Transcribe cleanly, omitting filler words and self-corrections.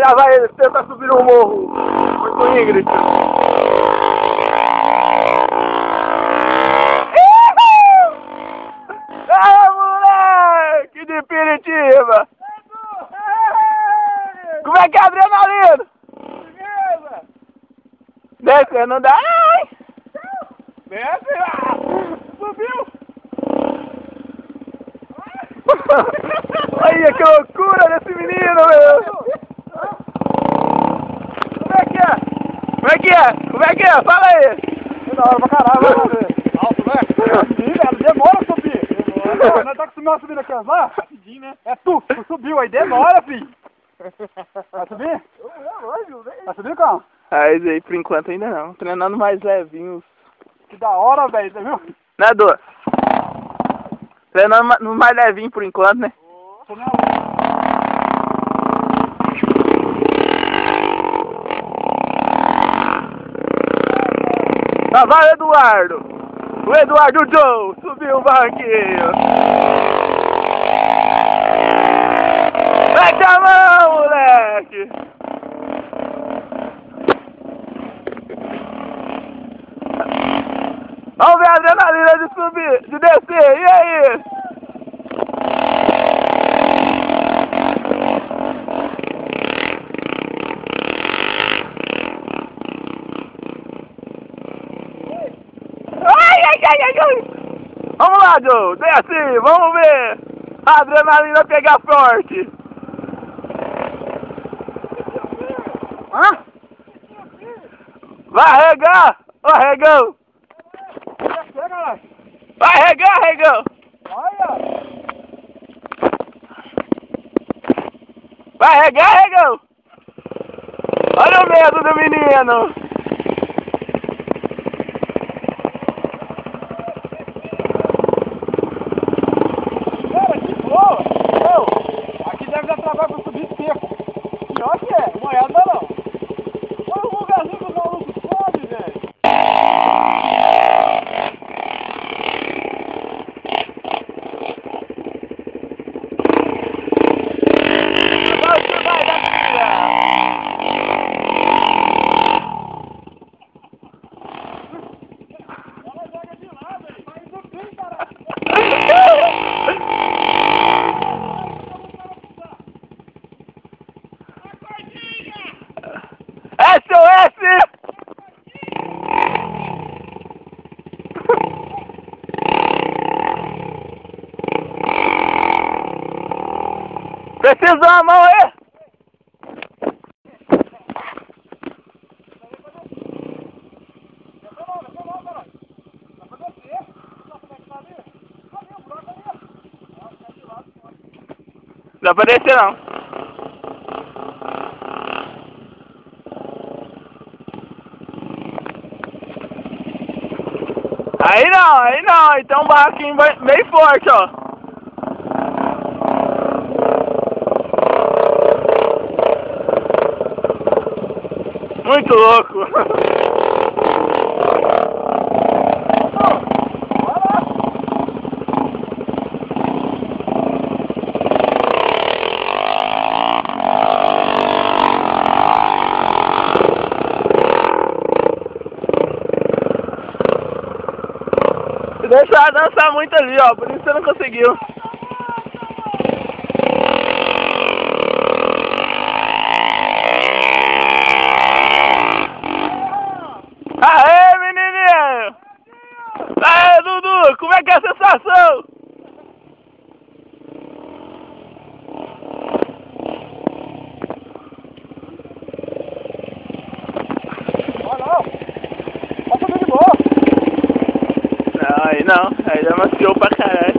lá vai ele tentar subir o morro. Foi com o Ingrid. Moleque de Piritiba! Como é que é a adrenalina? Desce, não dá, ai! Desce lá! Subiu! Olha que loucura desse menino, meu! Como é que é? Como é que é? Como é que é? Fala aí! É da hora pra caralho, vai ver. Alto, né? Demora a subir. Demora. Nós tá acostumado a subir naquelas lá? Rapidinho, né? É tu subiu aí, demora, filho. Vai subir? Vai subir, calma? Mas aí, por enquanto ainda não. Treinando mais levinhos. Que da hora, velho, você viu? Né, Dô? Treinando no mais levinho por enquanto, né? Tô na lua. Lá vai o Eduardo! O Eduardo Joe subiu o barranquinho! Mete a mão, moleque! Vamos ver a adrenalina de subir, de descer, e aí? Ai! Vamos lá, Joe, desce, vamos ver a adrenalina pegar forte. Hã? Vai regar, ô regão. Vai regar, regão. Olha! Vai regar, regão. Olha o medo do menino. Aqui deve dar trabalho pra subir seco. Pior que é, não é nada não. Olha o lugarzinho que os malucos sobem, velho. Agora você vai dar Ela joga de lá, velho. Tá indo bem, caralho. SOS! Precisa de uma mão aí? Dá pra descer não. Aí não, aí tem um barraquinho bem forte, ó. Muito louco. Deixa ela dançar muito ali, ó, por isso você não conseguiu. Aê, menininho! Aê, Dudu, como é que é a sensação? Passa de boa. Não, aí já maciou pra caralho.